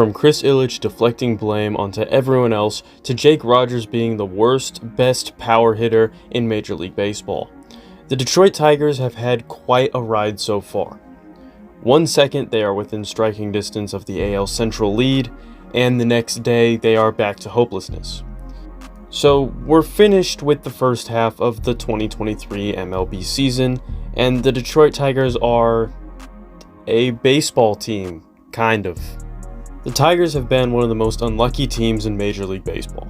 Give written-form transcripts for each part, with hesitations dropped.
From Chris Ilitch deflecting blame onto everyone else to Jake Rogers being the worst, best power hitter in Major League Baseball. The Detroit Tigers have had quite a ride so far. 1 second they are within striking distance of the AL Central lead, and the next day they are back to hopelessness. So we're finished with the first half of the 2023 MLB season, and the Detroit Tigers are a baseball team, kind of. The Tigers have been one of the most unlucky teams in Major League Baseball.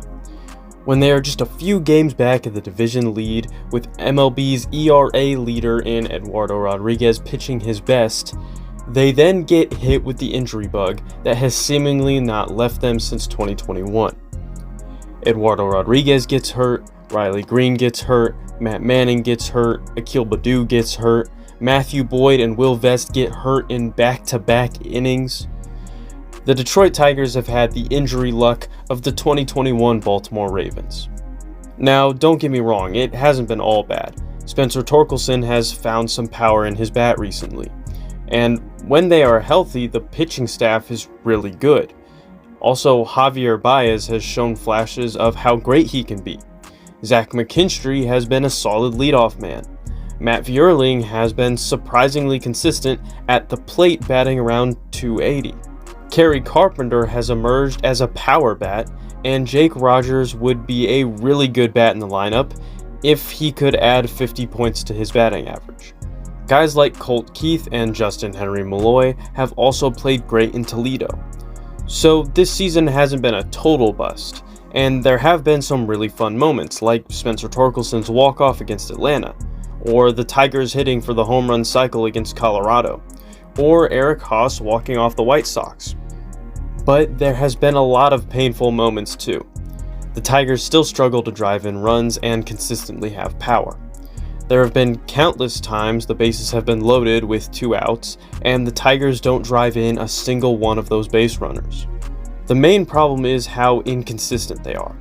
When they are just a few games back at the division lead, with MLB's ERA leader in Eduardo Rodriguez pitching his best, they then get hit with the injury bug that has seemingly not left them since 2021. Eduardo Rodriguez gets hurt, Riley Green gets hurt, Matt Manning gets hurt, Akil Baddoo gets hurt, Matthew Boyd and Will Vest get hurt in back-to-back innings. The Detroit Tigers have had the injury luck of the 2021 Baltimore Ravens. Now, don't get me wrong, it hasn't been all bad. Spencer Torkelson has found some power in his bat recently, and when they are healthy, the pitching staff is really good. Also, Javier Baez has shown flashes of how great he can be. Zach McKinstry has been a solid leadoff man. Matt Vierling has been surprisingly consistent at the plate, batting around .280. Kerry Carpenter has emerged as a power bat, and Jake Rogers would be a really good bat in the lineup if he could add 50 points to his batting average. Guys like Colt Keith and Justin Henry Malloy have also played great in Toledo. So this season hasn't been a total bust, and there have been some really fun moments, like Spencer Torkelson's walk-off against Atlanta, or the Tigers hitting for the home run cycle against Colorado, or Eric Haas walking off the White Sox. But there has been a lot of painful moments too. The Tigers still struggle to drive in runs and consistently have power. There have been countless times the bases have been loaded with 2 outs, and the Tigers don't drive in a single one of those base runners. The main problem is how inconsistent they are.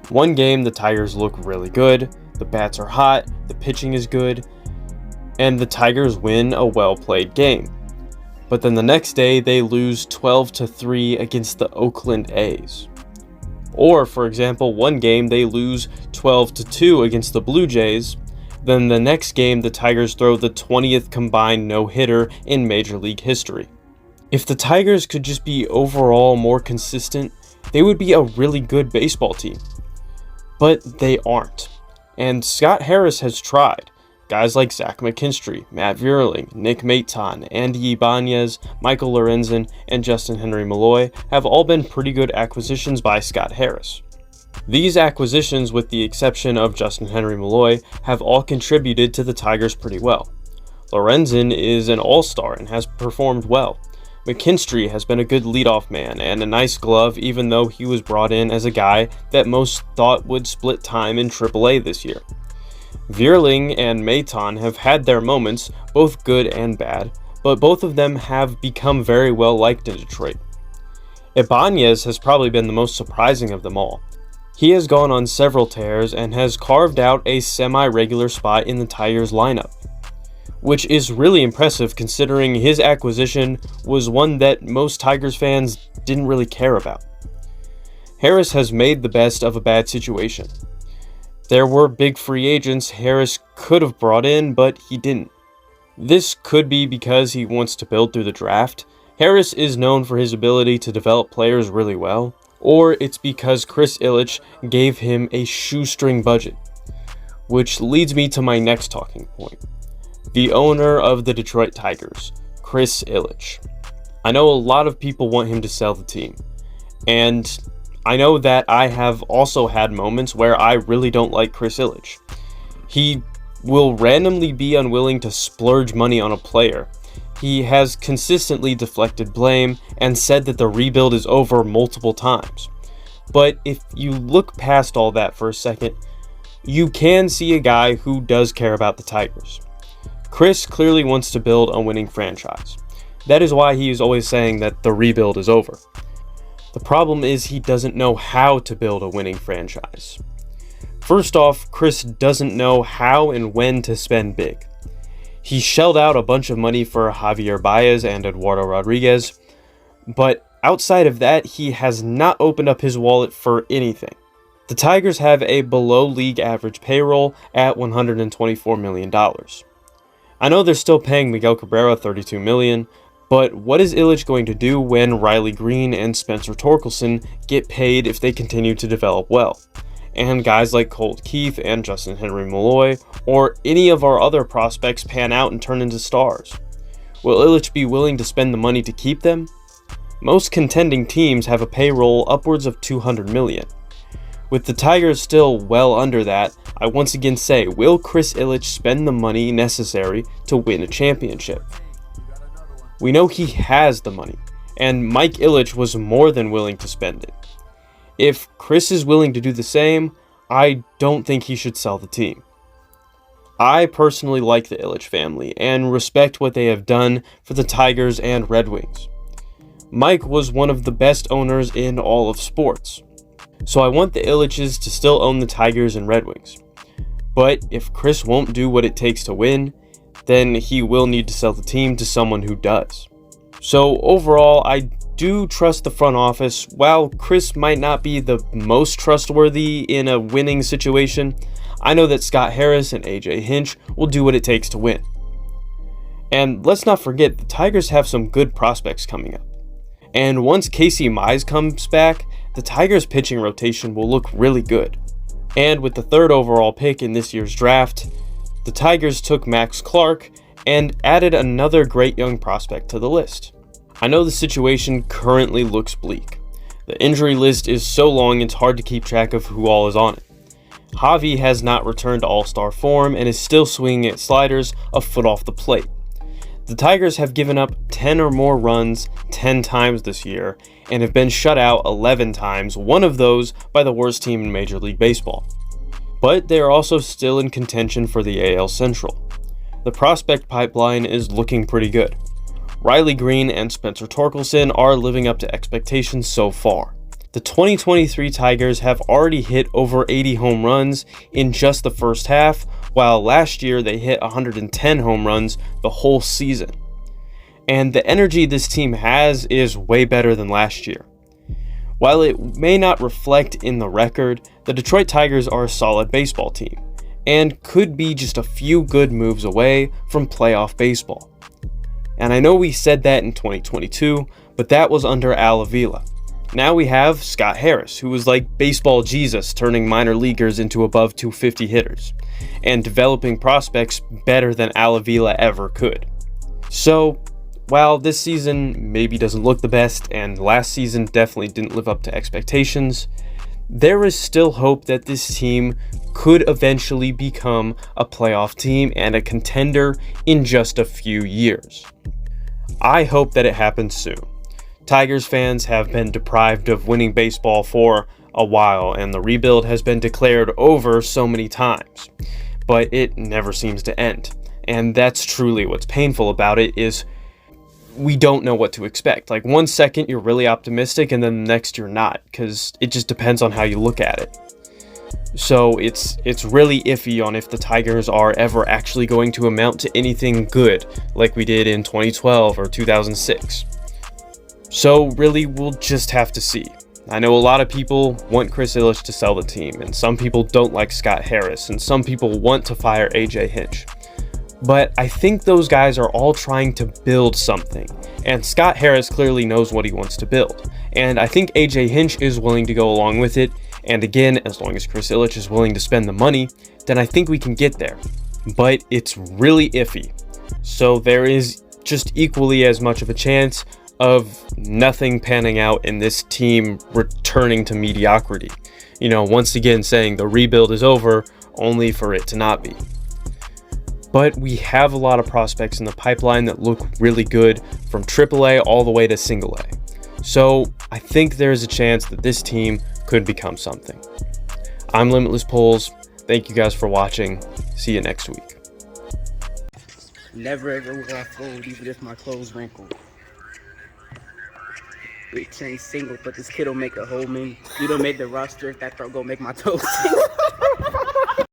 One game the Tigers look really good, the bats are hot, the pitching is good, and the Tigers win a well-played game. But then the next day they lose 12-3 against the Oakland A's. Or, for example, one game they lose 12-2 against the Blue Jays, then the next game the Tigers throw the 20th combined no-hitter in Major League history. If the Tigers could just be overall more consistent, they would be a really good baseball team. But they aren't. And Scott Harris has tried. Guys like Zach McKinstry, Matt Vierling, Nick Maton, Andy Ibanez, Michael Lorenzen, and Justin Henry Malloy have all been pretty good acquisitions by Scott Harris. These acquisitions, with the exception of Justin Henry Malloy, have all contributed to the Tigers pretty well. Lorenzen is an all-star and has performed well. McKinstry has been a good leadoff man and a nice glove, even though he was brought in as a guy that most thought would split time in AAA this year. Vierling and Maton have had their moments, both good and bad, but both of them have become very well liked in Detroit. Ibanez has probably been the most surprising of them all. He has gone on several tears and has carved out a semi-regular spot in the Tigers lineup, which is really impressive considering his acquisition was one that most Tigers fans didn't really care about. Harris has made the best of a bad situation. There were big free agents Harris could have brought in, but he didn't. This could be because he wants to build through the draft. Harris is known for his ability to develop players really well, or it's because Chris Ilitch gave him a shoestring budget. Which leads me to my next talking point. The owner of the Detroit Tigers, Chris Ilitch. I know a lot of people want him to sell the team, and I know that I have also had moments where I really don't like Chris Ilitch. He will randomly be unwilling to splurge money on a player. He has consistently deflected blame and said that the rebuild is over multiple times. But if you look past all that for a second, you can see a guy who does care about the Tigers. Chris clearly wants to build a winning franchise. That is why he is always saying that the rebuild is over. The problem is he doesn't know how to build a winning franchise. First off, Chris doesn't know how and when to spend big. He shelled out a bunch of money for Javier Baez and Eduardo Rodriguez, but Outside of that, he has not opened up his wallet for anything. The Tigers have a below league average payroll at $124 million. I know they're still paying Miguel Cabrera $32 million, but what is Ilitch going to do when Riley Green and Spencer Torkelson get paid if they continue to develop well? And guys like Colt Keith and Justin Henry Malloy, or any of our other prospects pan out and turn into stars? Will Ilitch be willing to spend the money to keep them? Most contending teams have a payroll upwards of $200 million. With the Tigers still well under that, I once again say, will Chris Ilitch spend the money necessary to win a championship? We know he has the money, and Mike Ilitch was more than willing to spend it. If Chris is willing to do the same, I don't think he should sell the team. I personally like the Ilitch family and respect what they have done for the Tigers and Red Wings. Mike was one of the best owners in all of sports, so I want the Ilitches to still own the Tigers and Red Wings. But if Chris won't do what it takes to win, then he will need to sell the team to someone who does. So overall, I do trust the front office. While Chris might not be the most trustworthy in a winning situation, I know that Scott Harris and AJ Hinch will do what it takes to win. And let's not forget, the Tigers have some good prospects coming up. And once Casey Mize comes back, the Tigers' pitching rotation will look really good. And with the 3rd overall pick in this year's draft, the Tigers took Max Clark and added another great young prospect to the list. I know the situation currently looks bleak. The injury list is so long it's hard to keep track of who all is on it. Javi has not returned to all-star form and is still swinging at sliders a foot off the plate. The Tigers have given up 10 or more runs 10 times this year and have been shut out 11 times, one of those by the worst team in Major League Baseball. But they are also still in contention for the AL Central. The prospect pipeline is looking pretty good. Riley Green and Spencer Torkelson are living up to expectations so far. The 2023 Tigers have already hit over 80 home runs in just the first half, while last year they hit 110 home runs the whole season. And the energy this team has is way better than last year. While it may not reflect in the record, the Detroit Tigers are a solid baseball team, and could be just a few good moves away from playoff baseball. And I know we said that in 2022, but that was under Al Avila. Now we have Scott Harris, who was like baseball Jesus, turning minor leaguers into above 250 hitters, and developing prospects better than Al Avila ever could. So, while this season maybe doesn't look the best, and last season definitely didn't live up to expectations, there is still hope that this team could eventually become a playoff team and a contender in just a few years. I hope that it happens soon. Tigers fans have been deprived of winning baseball for a while, and the rebuild has been declared over so many times, but it never seems to end. And that's truly what's painful about it, is we don't know what to expect. Like, one second you're really optimistic and then the next you're not, because it just depends on how you look at it. So it's really iffy on if the Tigers are ever actually going to amount to anything good like we did in 2012 or 2006. So really, we'll just have to see. I know a lot of people want Chris Ilitch to sell the team, and some people don't like Scott Harris, and some people want to fire AJ Hinch. But I think those guys are all trying to build something, and Scott Harris clearly knows what he wants to build. And I think AJ Hinch is willing to go along with it, and again, as long as Chris Ilitch is willing to spend the money, then I think we can get there. But it's really iffy. So there is just equally as much of a chance of nothing panning out and this team returning to mediocrity. You know, once again saying the rebuild is over, only for it to not be. But we have a lot of prospects in the pipeline that look really good, from AAA all the way to single A. So I think there is a chance that this team could become something. I'm Limitless Polls. Thank you guys for watching. See you next week. Never ever will I fold, even if my clothes wrinkle. Rich ain't single, but this kid'll make a whole me. You don't make the roster if that throw gon' make my toes single.